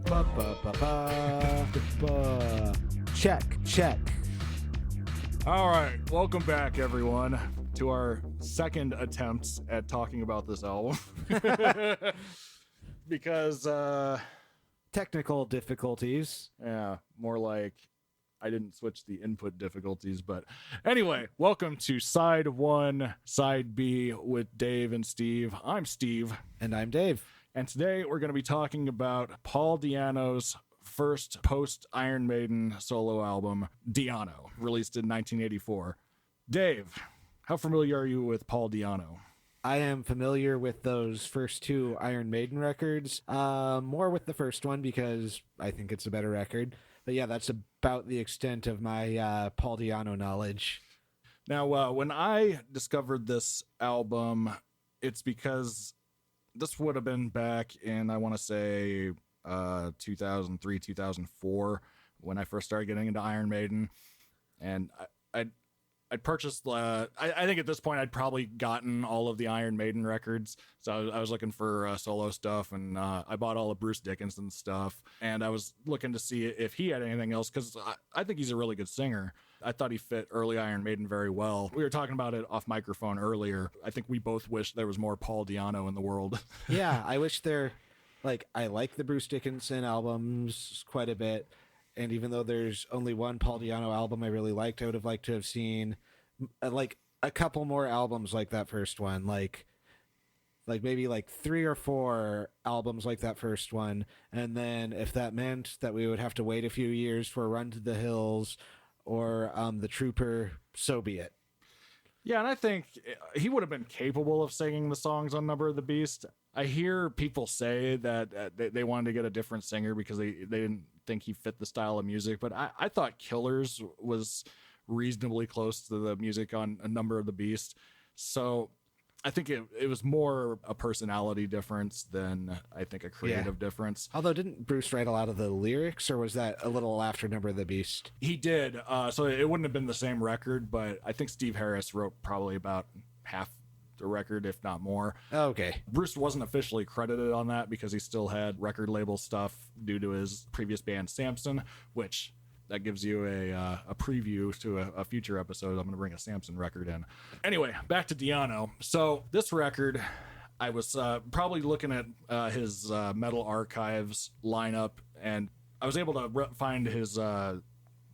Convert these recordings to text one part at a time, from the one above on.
Ba, ba, ba, ba, ba. Check. All right, welcome back, everyone, to our second attempts at talking about this album. Because, Technical difficulties. yeah, more like I didn't switch the input difficulties. But anyway, welcome to Side 1, Side B with Dave and Steve. I'm Steve. And I'm Dave. And today we're going to be talking about Paul Di'Anno's first post-Iron Maiden solo album, Di'Anno, released in 1984. Dave, how familiar are you with Paul Di'Anno? I am familiar with those first two Iron Maiden records. More with the first one because I think it's a better record. But yeah, that's about the extent of my Paul Di'Anno knowledge. Now, when I discovered this album, it's because this would have been back in, I want to say, 2003, 2004, when I first started getting into Iron Maiden. And I'd purchased, I think at this point I'd probably gotten all of the Iron Maiden records. So I was looking for solo stuff, and I bought all of Bruce Dickinson's stuff. And I was looking to see if he had anything else, because I think he's a really good singer. I thought he fit early Iron Maiden very well. We were talking about it off microphone earlier. I think we both wish there was more Paul Di'Anno in the world. Yeah, I wish I like the Bruce Dickinson albums quite a bit. And even though there's only one Paul Di'Anno album I really liked, I would have liked to have seen like a couple more albums like that first one, like maybe like 3 or 4 albums like that first one. And then if that meant that we would have to wait a few years for Run to the Hills or The Trooper, so be it. Yeah, and I think he would have been capable of singing the songs on Number of the Beast. I hear people say that they wanted to get a different singer because they didn't think he fit the style of music, but I thought Killers was reasonably close to the music on A Number of the Beast. So I think it was more a personality difference than I think a creative difference. Although didn't Bruce write a lot of the lyrics, or was that a little after Number of the Beast? He did. So it wouldn't have been the same record, but I think Steve Harris wrote probably about half the record, if not more. Okay. Bruce wasn't officially credited on that because he still had record label stuff due to his previous band Samson, which that gives you a preview to a future episode. I'm going to bring a Samson record in. Anyway, back to Di'Anno. So this record, I was probably looking at his Metal Archives lineup, and I was able to find his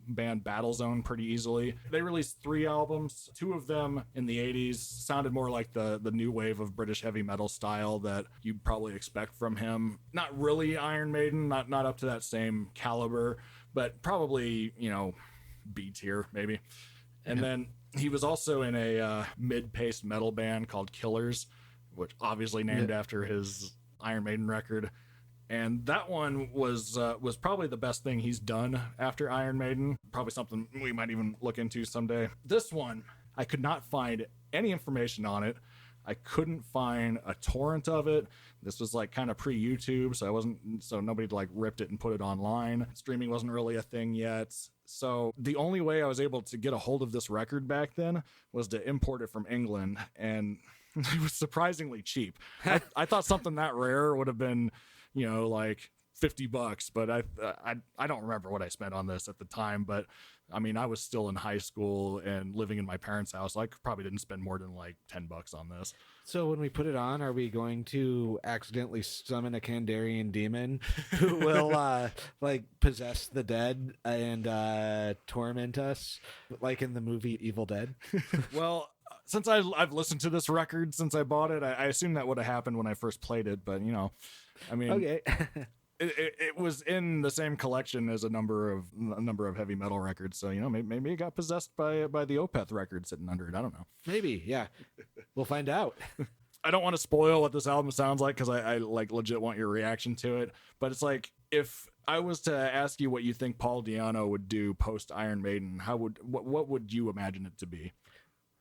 band Battlezone pretty easily. They released 3 albums. 2 of them in the 80s sounded more like the new wave of British heavy metal style that you'd probably expect from him. Not really Iron Maiden, not up to that same caliber, but probably, B tier maybe. And then he was also in a mid-paced metal band called Killers, which obviously named after his Iron Maiden record. And that one was probably the best thing he's done after Iron Maiden. Probably something we might even look into someday. This one, I could not find any information on it. I couldn't find a torrent of it. This was like kind of pre-YouTube, so nobody like ripped it and put it online. Streaming wasn't really a thing yet. So the only way I was able to get a hold of this record back then was to import it from England, and it was surprisingly cheap. I thought something that rare would have been, like $50, but I don't remember what I spent on this at the time, but I mean, I was still in high school and living in my parents' house, so I probably didn't spend more than like $10 on this. So when we put it on, are we going to accidentally summon a Kandarian demon who will possess the dead and torment us, like in the movie Evil Dead? Well, since I've listened to this record since I bought it, I assume that would have happened when I first played it, but I mean, okay. It was in the same collection as a number of heavy metal records, so maybe it got possessed by the Opeth record sitting under it. I don't know. Maybe, yeah. We'll find out. I don't want to spoil what this album sounds like because I like legit want your reaction to it. But it's like, if I was to ask you what you think Paul Di'Anno would do post Iron Maiden, what would you imagine it to be?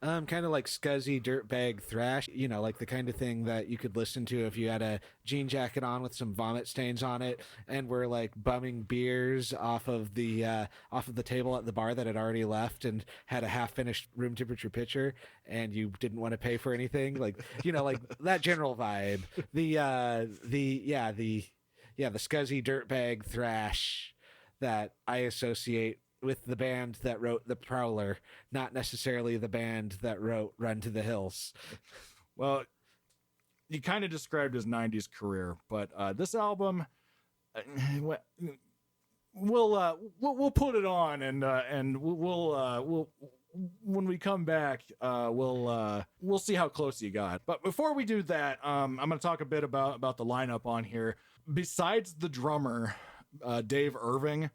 Kind of like scuzzy dirtbag thrash, like the kind of thing that you could listen to if you had a jean jacket on with some vomit stains on it and were like bumming beers off of the table at the bar that had already left and had a half finished room temperature pitcher, and you didn't want to pay for anything, like like that general vibe. the scuzzy dirtbag thrash that I associate with the band that wrote The Prowler, not necessarily the band that wrote Run to the Hills. Well, you kind of described his 90s career, but this album, we'll put it on, and we'll when we come back, we'll see how close you got. But before we do that, I'm going to talk a bit about the lineup on here. Besides the drummer, Dave Irving,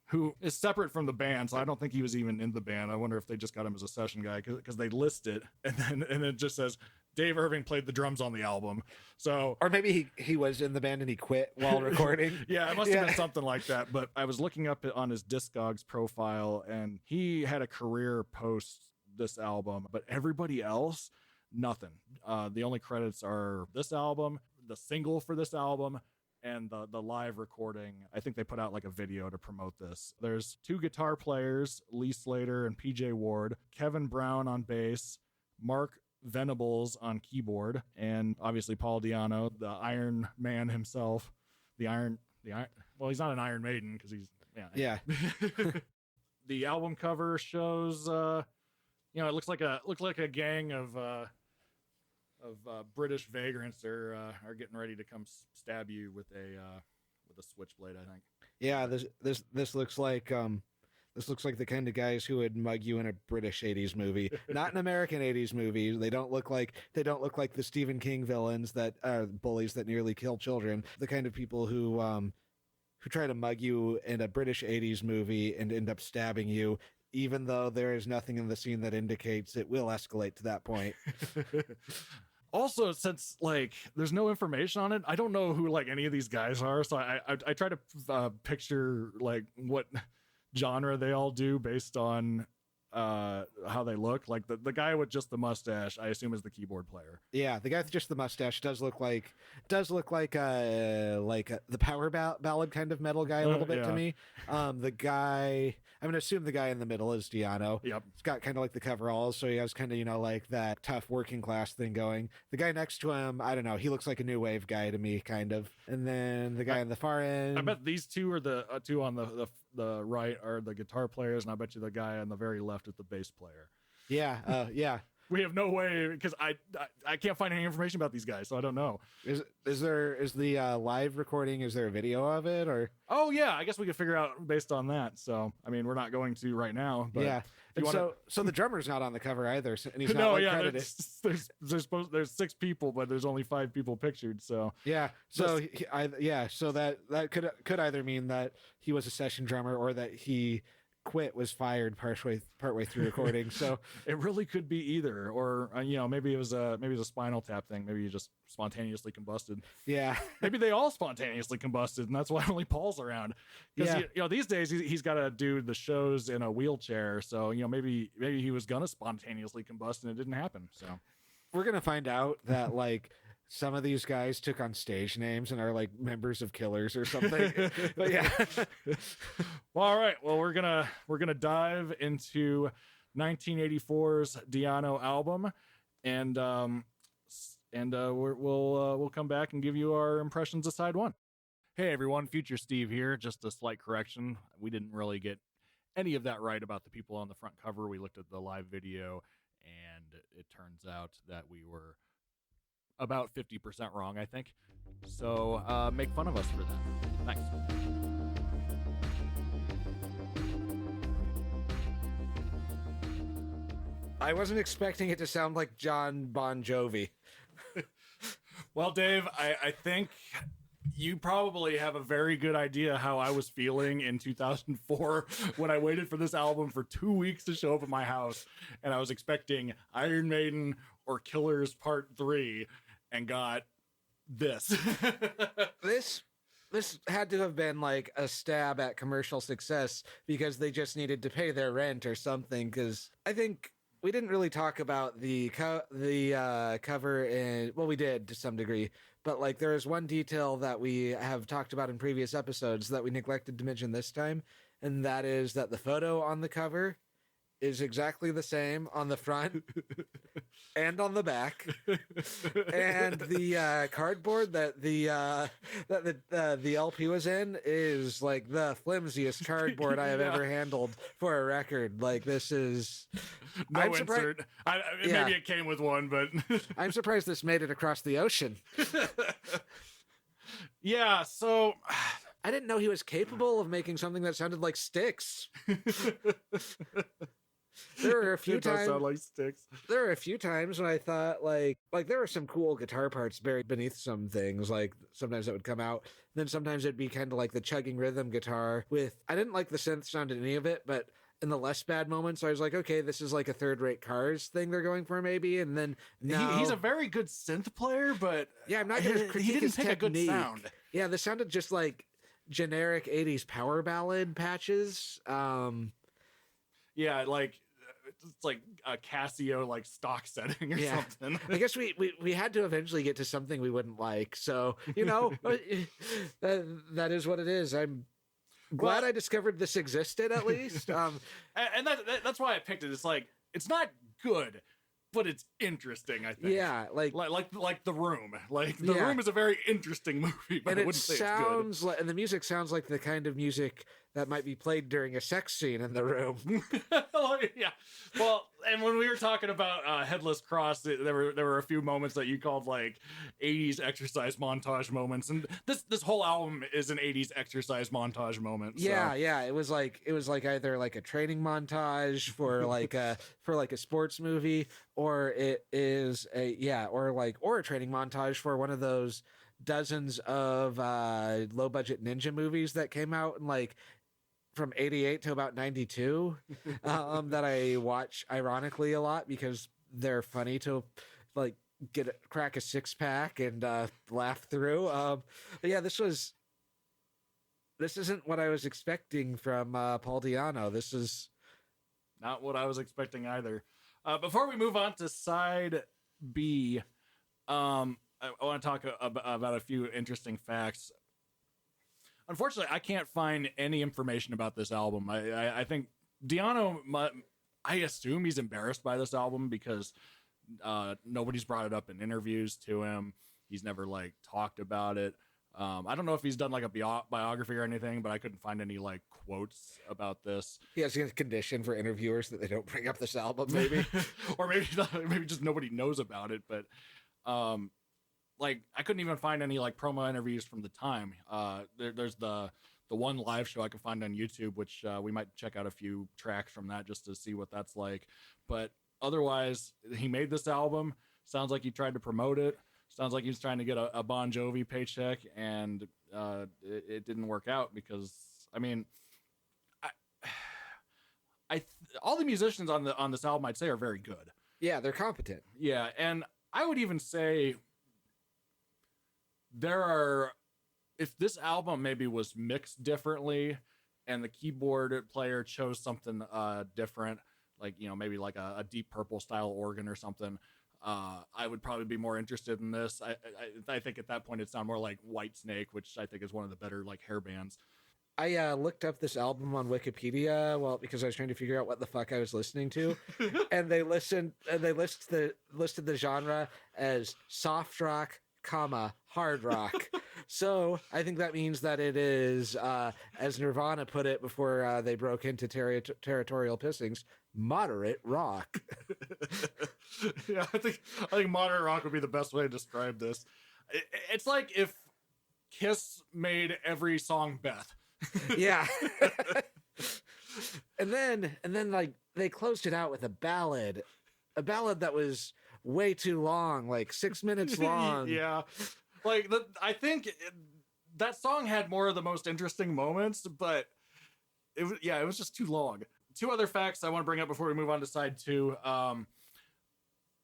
who is separate from the band, so I don't think he was even in the band. I wonder if they just got him as a session guy, because they list it, and it just says Dave Irving played the drums on the album. So, or maybe he was in the band and he quit while recording. Yeah, it must have been something like that. But I was looking up on his Discogs profile, and he had a career post this album, but everybody else, nothing. The only credits are this album, the single for this album, and the live recording. I think they put out like a video to promote this. There's 2 guitar players, Lee Slater and PJ Ward, Kevin Brown on bass, Mark Venables on keyboard, and obviously Paul Di'Anno, the Iron Man himself. The Iron. Well, he's not an Iron Maiden because he's yeah. The album cover shows, it looks like a gang of British vagrants are getting ready to come stab you with a switchblade, I think. Yeah, this looks like this looks like the kind of guys who would mug you in a British 80s movie, not an American 80s movie. They don't look like the Stephen King villains that are bullies that nearly kill children. The kind of people who try to mug you in a British 80s movie and end up stabbing you, even though there is nothing in the scene that indicates it will escalate to that point. Also, since there's no information on it, I don't know who any of these guys are. So I try to picture what genre they all do based on how they look. Like the guy with just the mustache, I assume, is the keyboard player. Yeah, the guy with just the mustache does look like the power ballad kind of metal guy a little bit to me. The guy, I'm gonna assume the guy in the middle is Di'Anno. Yep. He's got kind of like the coveralls, so he has kind of like that tough working class thing going. The guy next to him, I don't know, he looks like a new wave guy to me, kind of. And then the guy on the far end, I bet these two are the two on the right are the guitar players, and I bet you the guy on the very left is the bass player. Yeah, yeah. We have no way, because I can't find any information about these guys, so I don't know. Is the live recording? Is there a video of it, or? Oh yeah, I guess we could figure out based on that. So I mean, we're not going to right now. But yeah. So the drummer's not on the cover either, and he's no, not yeah. credited. There's 6 people, but there's only 5 people pictured. So yeah. So So that could either mean that he was a session drummer or that he was fired partway through recording. So it really could be either, or maybe it was a Spinal Tap thing. Maybe you just spontaneously combusted. Yeah. Maybe they all spontaneously combusted, and that's why only Paul's around. Because these days he's got to do the shows in a wheelchair. So maybe he was gonna spontaneously combust and it didn't happen. So we're gonna find out that some of these guys took on stage names and are members of Killers or something. But yeah. Well, all right. Well, we're gonna dive into 1984's Di'Anno album, and we'll come back and give you our impressions of side 1. Hey everyone, Future Steve here. Just a slight correction. We didn't really get any of that right about the people on the front cover. We looked at the live video, and it turns out that we were about 50% wrong, I think. So make fun of us for that. Thanks. I wasn't expecting it to sound like John Bon Jovi. Well, Dave, I think you probably have a very good idea how I was feeling in 2004 when I waited for this album for 2 weeks to show up at my house, and I was expecting Iron Maiden or Killers Part 3, and got this. This had to have been a stab at commercial success because they just needed to pay their rent or something. Because I think we didn't really talk about the cover, and we did to some degree, but there is one detail that we have talked about in previous episodes that we neglected to mention this time, and that is that the photo on the cover is exactly the same on the front and on the back, and the cardboard that the LP was in is like the flimsiest cardboard I have ever handled for a record. Like, this is no I'm insert. Maybe it came with one, but I'm surprised this made it across the ocean. Yeah, so I didn't know he was capable of making something that sounded like Styx. There were a few it does times. sound like Styx. There were a few times when I thought like there were some cool guitar parts buried beneath some things. Like sometimes that would come out. Then sometimes it'd be kind of like the chugging rhythm guitar with. I didn't like the synth sound in any of it, but in the less bad moments, I was like, okay, this is like a third-rate Cars thing they're going for maybe. And then he's a very good synth player, but yeah, I'm not going to critique he didn't his pick technique. a good sound. Yeah, this sounded just like generic 80s power ballad patches. Yeah, like it's like a Casio like stock setting or something. I guess we had to eventually get to something we wouldn't like. So, that is what it is. I'm glad I discovered this existed at least. And that's why I picked it. It's like, it's not good, but it's interesting, I think. Yeah, like The Room. Like The Room is a very interesting movie, but I wouldn't say it's good. And the music sounds like the kind of music that might be played during a sex scene in The Room. Yeah. Well, and when we were talking about Headless Cross, there were a few moments that you called like 80s exercise montage moments, and this whole album is an 80s exercise montage moment. Yeah, yeah. It was like either like a training montage for like a sports movie, or it is a training montage for one of those dozens of low budget ninja movies that came out in like from 88 to about 92 that I watch ironically a lot because they're funny to like crack a six pack and laugh through. But yeah, this isn't what I was expecting from Paul Di'Anno. This is not what I was expecting either. Before we move on to side B, I want to talk about a few interesting facts. Unfortunately, I can't find any information about this album. I think Di'Anno, I assume he's embarrassed by this album because nobody's brought it up in interviews to him. He's never like talked about it. I don't know if he's done like a biography or anything, but I couldn't find any like quotes about this. He has a condition for interviewers that they don't bring up this album, maybe. Or maybe just nobody knows about it, but like I couldn't even find any like promo interviews from the time. There's the one live show I could find on YouTube, which we might check out a few tracks from that just to see what that's like. But otherwise, he made this album. Sounds like he tried to promote it. Sounds like he was trying to get a Bon Jovi paycheck, and it didn't work out because I mean, all the musicians on this album I'd say are very good. Yeah, they're competent. Yeah, and I would even say if this album maybe was mixed differently and the keyboard player chose something different, like maybe like a Deep Purple style organ or something, I would probably be more interested in this. I think at that point it'd sound more like Whitesnake, which I think is one of the better like hair bands. I looked up this album on Wikipedia, because I was trying to figure out what the fuck I was listening to, and they listed the genre as soft rock, hard rock. So I think that means that it is, as Nirvana put it before they broke into Territorial Pissings, moderate rock. Yeah, I think moderate rock would be the best way to describe this. It's like if Kiss made every song Beth. Yeah. and then like they closed it out with a ballad that was way too long, like 6 minutes long. Yeah, like I think that song had more of the most interesting moments, but it was just too long. Two other facts I want to bring up before we move on to side two.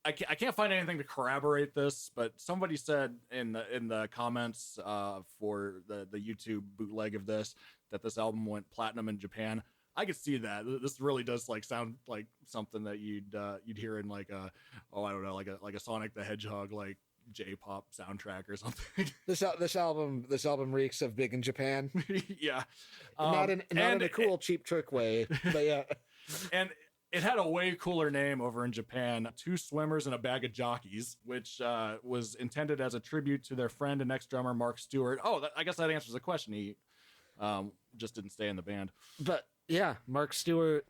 I can't find anything to corroborate this, but somebody said in the comments for the YouTube bootleg of this that this album went platinum in Japan. I could see that. This really does like sound like something that you'd hear in like I don't know, like a Sonic the Hedgehog like J-pop soundtrack or something. This album reeks of Big in Japan. Yeah, not in a cool cheap trick way, but yeah. And It had a way cooler name over in Japan, Two Swimmers and a Bag of Jockies, which was intended as a tribute to their friend and ex-drummer Mark Stewart. Oh, I guess that answers the question. He just didn't stay in the band. But yeah, Mark Stewart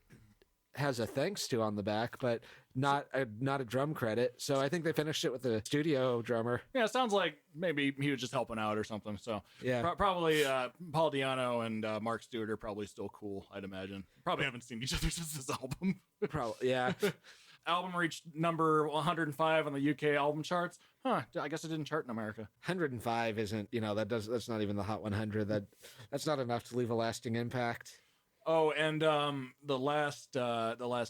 has a thanks to on the back, but not a drum credit. So I think they finished it with the studio drummer. Yeah, it sounds like maybe he was just helping out or something. So yeah, probably Paul Di'Anno and Mark Stewart are probably still cool, I'd imagine. Probably haven't seen each other since this album. Probably, yeah. Album reached number 105 on the UK album charts. Huh, I guess it didn't chart in America. 105 isn't, that's not even the Hot 100. That's not enough to leave a lasting impact. Oh, and the last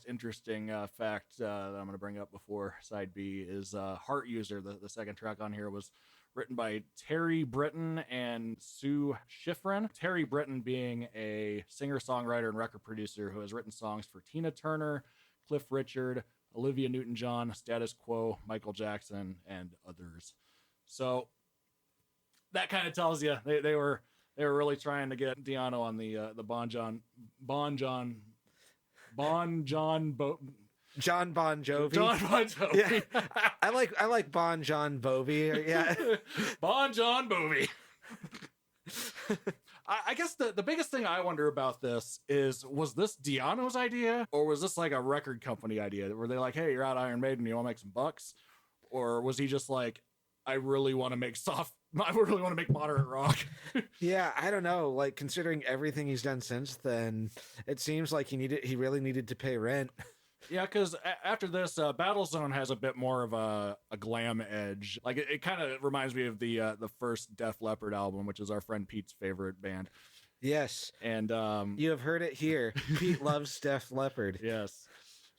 interesting fact that I'm going to bring up before side B is Heart User. The second track on here was written by Terry Britton and Sue Schifrin. Terry Britton being a singer-songwriter and record producer who has written songs for Tina Turner, Cliff Richard, Olivia Newton-John, Status Quo, Michael Jackson, and others. So that kind of tells you they were really trying to get Di'Anno on the John Bon Jovi. John Bon Jovi. John Bon Jovi. Yeah. I like Bon John Bovi. Yeah. Bon John Bovi. I guess the biggest thing I wonder about this is, was this Di'Anno's idea, or was this like a record company idea? Were they like, hey, you're out Iron Maiden, you want to make some bucks? Or was he just like, I really want to make moderate rock? Yeah, I don't know. Like, considering everything he's done since then, it seems like he really needed to pay rent. Yeah, because after this, Battlezone has a bit more of a glam edge. Like, it kind of reminds me of the first Def Leppard album, which is our friend Pete's favorite band. Yes. And you have heard it here. Pete loves Def Leppard. Yes.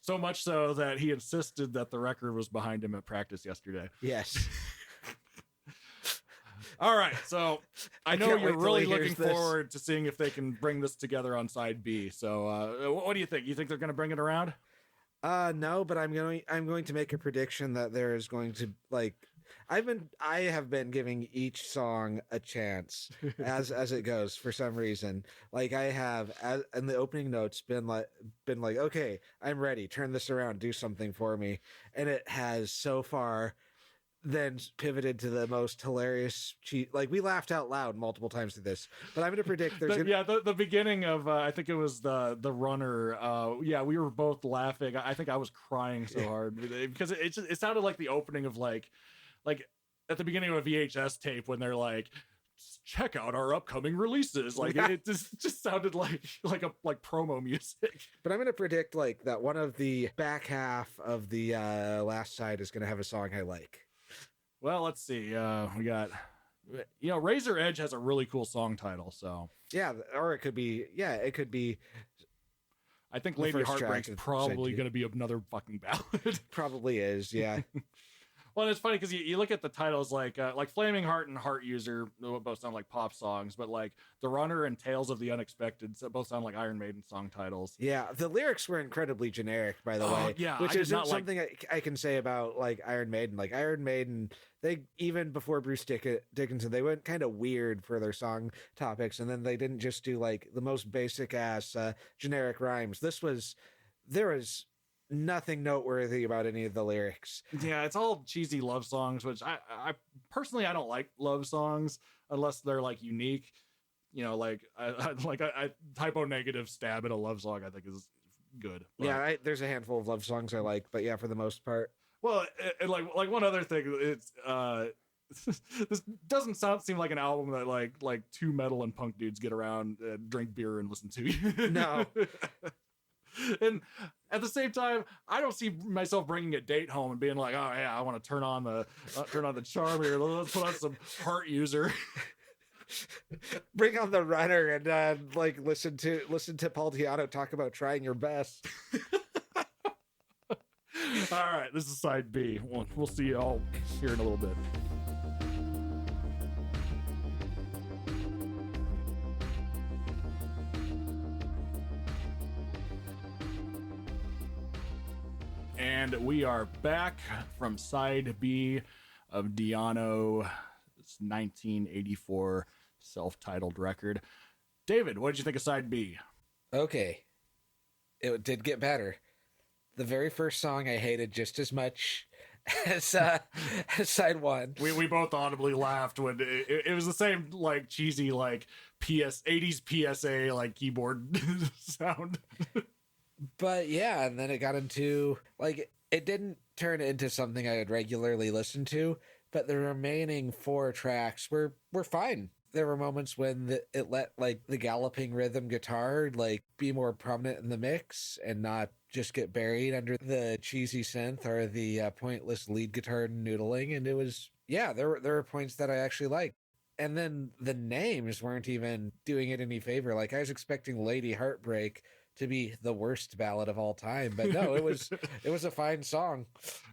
So much so that he insisted that the record was behind him at practice yesterday. Yes. All right, so I know you're really looking forward to seeing if they can bring this together on side B. So what do you think? You think they're going to bring it around? No, but I'm going to make a prediction that there is going to, like, I have been giving each song a chance as it goes for some reason. Like, I have in the opening notes been like, okay, I'm ready. Turn this around, do something for me. And it has so far then pivoted to the most hilarious cheat. Like, we laughed out loud multiple times through this, but I'm going to predict there's the beginning of I think it was the runner. Yeah, we were both laughing. I think I was crying so hard because it sounded like the opening of like at the beginning of a VHS tape when they're like, check out our upcoming releases. Like, it just sounded like promo music. But I'm going to predict like that one of the back half of the last side is going to have a song I like. Well, let's see. We got, Razor Edge has a really cool song title. So yeah, or it could be. I think Lady Heartbreak's probably going to be another fucking ballad. Probably is. Yeah. Well, it's funny because you look at the titles like Flaming Heart and Heart User both sound like pop songs, but like The Runner and Tales of the Unexpected both sound like Iron Maiden song titles. Yeah, the lyrics were incredibly generic, by the way. Yeah, which isn't something I can say about like Iron Maiden. Like Iron Maiden, they even before Bruce Dickinson, they went kind of weird for their song topics, and then they didn't just do like the most basic ass generic rhymes. There was nothing noteworthy about any of the lyrics. Yeah, it's all cheesy love songs, which I personally I don't like love songs unless they're like unique. Like I typo negative stab at a love song I think is good. But, yeah, there's a handful of love songs I like, but yeah, for the most part. Well, and like one other thing, it's this doesn't seem like an album that like two metal and punk dudes get around, drink beer and listen to. No. And at the same time, I don't see myself bringing a date home and being like, oh yeah, I want to turn on the charm here. Let's put on some Heart User. Bring on the Runner and like listen to Paul Di'Anno talk about trying your best. All right, this is side B. We'll see you all here in a little bit. And we are back from side B of Di'Anno's 1984 self-titled record. David, what did you think of side B? Okay. It did get better. The very first song I hated just as much as side one. We both audibly laughed when it was the same like cheesy like 80s PSA like keyboard sound. But yeah, and then it got into like it didn't turn into something I would regularly listen to, but the remaining 4 tracks were fine. There were moments when it let like the galloping rhythm guitar like be more prominent in the mix and not just get buried under the cheesy synth or the pointless lead guitar noodling. And it was, yeah, there were points that I actually liked. And then the names weren't even doing it any favor. Like I was expecting Lady Heartbreak to be the worst ballad of all time, but no, it was a fine song.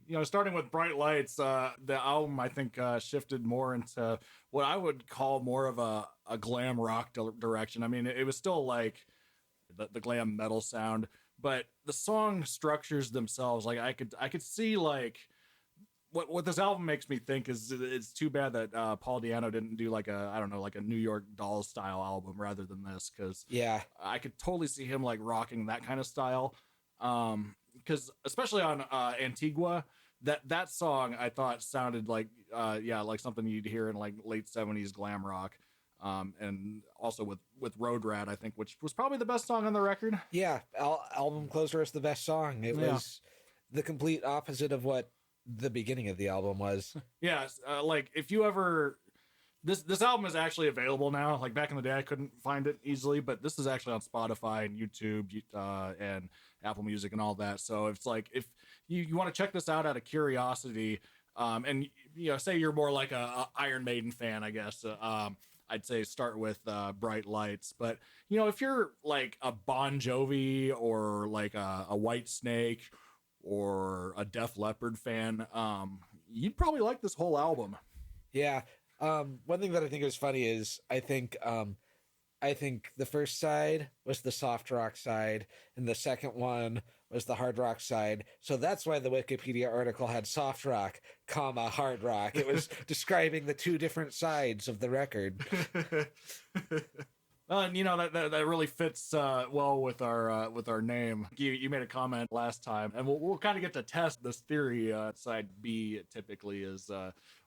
You know, starting with Bright Lights, the album I think shifted more into what I would call more of a glam rock direction. I mean, it was still like the glam metal sound, but the song structures themselves, like I could see like what this album makes me think is it's too bad that Paul Di'Anno didn't do like a New York Dolls style album rather than this, because yeah, I could totally see him like rocking that kind of style, because especially on Antigua, that song I thought sounded like like something you'd hear in like late 70s glam rock, and also with Road Rat, I think, which was probably the best song on the record. Yeah, album closer is the best song. It was the complete opposite of what the beginning of the album was. Yeah, like if you ever this album is actually available now. Like back in the day I couldn't find it easily, but this is actually on Spotify and YouTube and Apple Music and all that. So it's like if you want to check this out of curiosity, and you know, say you're more like a Iron Maiden fan, I guess, I'd say start with Bright Lights. But you know, if you're like a Bon Jovi or like a White Snake or a Def Leppard fan, you'd probably like this whole album. Yeah. One thing that I think is funny is I think the first side was the soft rock side and the second one was the hard rock side. So that's why the Wikipedia article had soft rock, comma, hard rock. It was describing the 2 different sides of the record. And you know that really fits well with our name. You made a comment last time, and we'll kind of get to test this theory. Side B typically is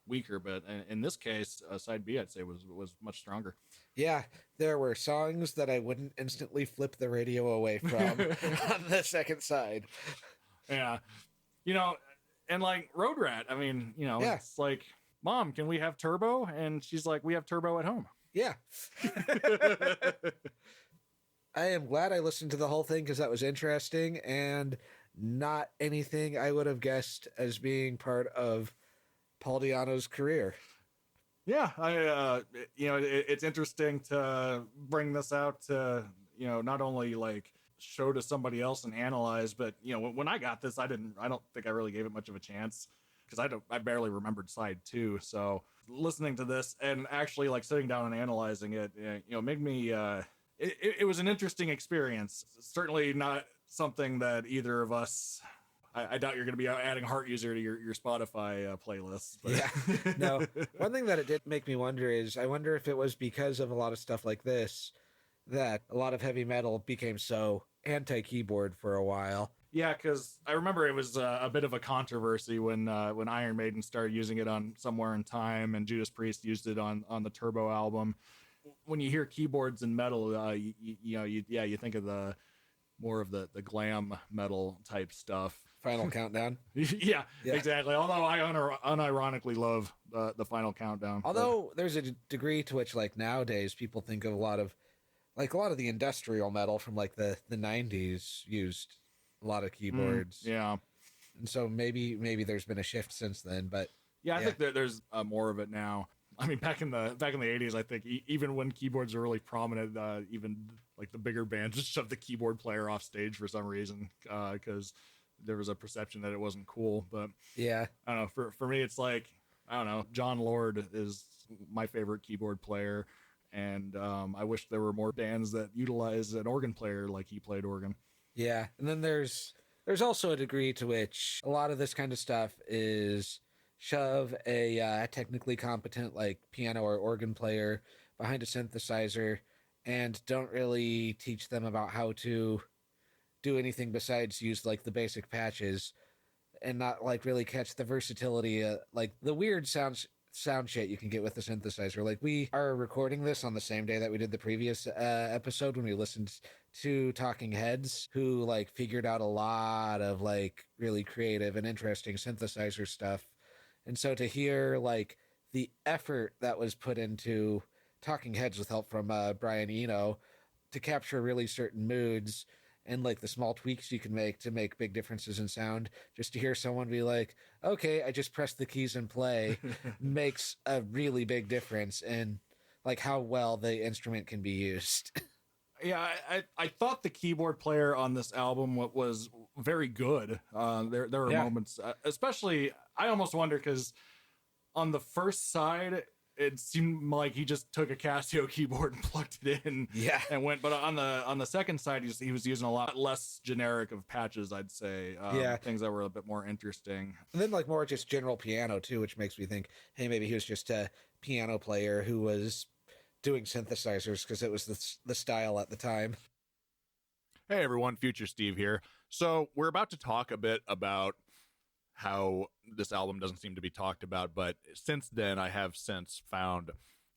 weaker, but in this case, side B I'd say was much stronger. Yeah, there were songs that I wouldn't instantly flip the radio away from on the second side. Yeah, you know, and like Road Rat, I mean, you know, It's like, Mom, can we have turbo? And she's like, we have turbo at home. Yeah. I am glad I listened to the whole thing because that was interesting and not anything I would have guessed as being part of Paul Di'Anno's career. Yeah, it's interesting to bring this out to, you know, not only like show to somebody else and analyze, but you know, when I got this, I don't think I really gave it much of a chance because I barely remembered side 2. So listening to this and actually like sitting down and analyzing it, you know, made me it was an interesting experience. Certainly not something that either of us, I doubt you're going to be adding Heart User to your Spotify playlist. But. Yeah, no. One thing that it did make me wonder is I wonder if it was because of a lot of stuff like this that a lot of heavy metal became so anti-keyboard for a while. Yeah, because I remember it was a bit of a controversy when Iron Maiden started using it on Somewhere in Time, and Judas Priest used it on the Turbo album. When you hear keyboards in metal, you think of the more of the glam metal type stuff. Final Countdown. yeah, exactly. Although I unironically love the Final Countdown. Although there's a degree to which, like nowadays, people think of a lot of the industrial metal from like the 90s used a lot of keyboards. Yeah, and so maybe there's been a shift since then. But I think there's more of it now. I mean, back in the 80s, I think even when keyboards were really prominent, even like the bigger bands just shoved the keyboard player off stage for some reason because there was a perception that it wasn't cool. But yeah, I don't know. For me, it's like, I don't know. John Lord is my favorite keyboard player, and I wish there were more bands that utilize an organ player like he played organ. Yeah, and then there's also a degree to which a lot of this kind of stuff is shove a technically competent like piano or organ player behind a synthesizer and don't really teach them about how to do anything besides use like the basic patches and not like really catch the versatility, like the weird sound shit you can get with the synthesizer. Like, we are recording this on the same day that we did the previous episode when we listened to Talking Heads, who like figured out a lot of like really creative and interesting synthesizer stuff. And so to hear like the effort that was put into Talking Heads with help from Brian Eno to capture really certain moods and like the small tweaks you can make to make big differences in sound, just to hear someone be like, okay, I just press the keys and play, makes a really big difference in like how well the instrument can be used. Yeah, I thought the keyboard player on this album was very good. There were moments, especially, I almost wonder, because on the first side, it seemed like he just took a Casio keyboard and plugged it in, and went. But on the second side, he was using a lot less generic of patches, I'd say. Things that were a bit more interesting. And then like more just general piano too, which makes me think, hey, maybe he was just a piano player who was doing synthesizers because it was the style at the time. Hey everyone, Future Steve here. So we're about to talk a bit about how this album doesn't seem to be talked about, but since then I have since found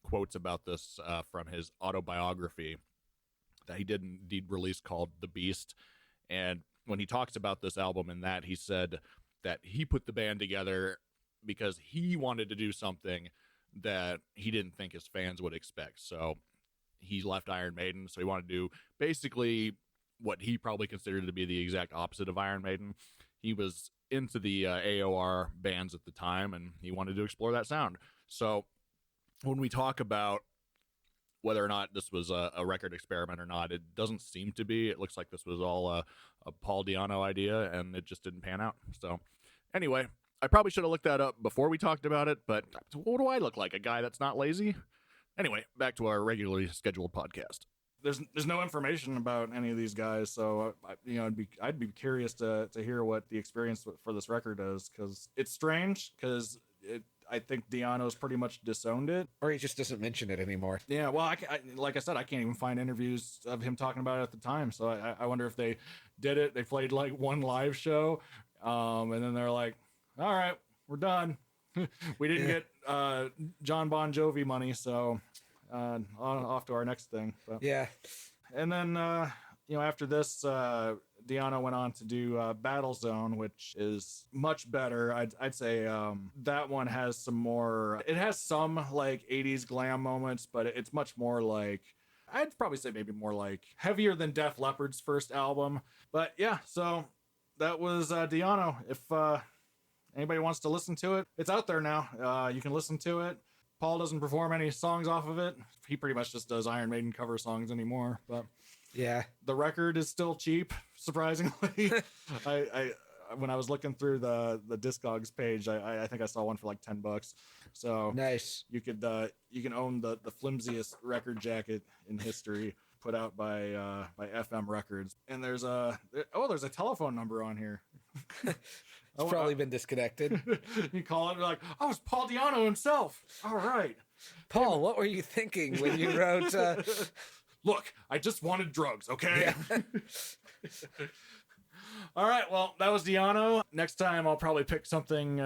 quotes about this from his autobiography that he did indeed release, called The Beast. And when he talks about this album in that, he said that he put the band together because he wanted to do something that he didn't think his fans would expect. So he left Iron Maiden, so he wanted to do basically what he probably considered to be the exact opposite of Iron Maiden. He was into the AOR bands at the time, and he wanted to explore that sound. So when we talk about whether or not this was a record experiment or not, it doesn't seem to be. It looks like this was all a Paul Di'Anno idea, and it just didn't pan out. So anyway, I probably should have looked that up before we talked about it, but what do I look like? A guy that's not lazy? Anyway, back to our regularly scheduled podcast. There's no information about any of these guys, so I'd be curious to hear what the experience for this record is, because it's strange, because I think Di'Anno's pretty much disowned it, or he just doesn't mention it anymore. Yeah, well, like I said, I can't even find interviews of him talking about it at the time, so I wonder if they did it. They played like one live show, and then they're like, all right, we're done. We didn't get John Bon Jovi money, so off to our next thing. But. Yeah. And then, after this, Di'Anno went on to do Battle Zone, which is much better. I'd say that one has some more, it has some like 80s glam moments, but it's much more like, I'd probably say maybe more like heavier than Def Leppard's first album. But yeah, so that was Di'Anno. If anybody wants to listen to it, it's out there now. You can listen to it. Paul doesn't perform any songs off of it. He pretty much just does Iron Maiden cover songs anymore. But yeah, the record is still cheap, surprisingly. I when I was looking through the Discogs page, I think I saw one for like $10. So nice. You can own the flimsiest record jacket in history, put out by FM Records. And there's a telephone number on here. It's probably been disconnected. You call it, like, oh, it's Paul Di'Anno himself. All right. Paul, what were you thinking when you wrote... Look, I just wanted drugs, okay? Yeah. All right, well, that was Di'Anno. Next time, I'll probably pick something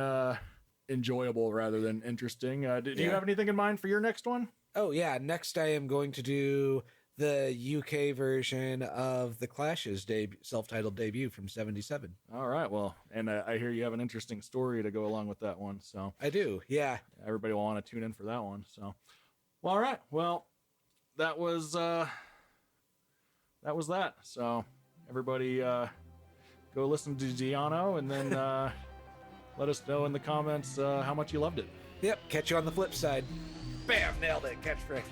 enjoyable rather than interesting. Do you have anything in mind for your next one? Oh, yeah. Next, I am going to do the UK version of The Clash's self-titled debut from '77. All right, well, and I hear you have an interesting story to go along with that one. So I do, yeah. Everybody will want to tune in for that one. So, well, all right, well, that was that. So everybody go listen to Di'Anno, and then let us know in the comments how much you loved it. Yep, catch you on the flip side. Bam, nailed it, catchphrase.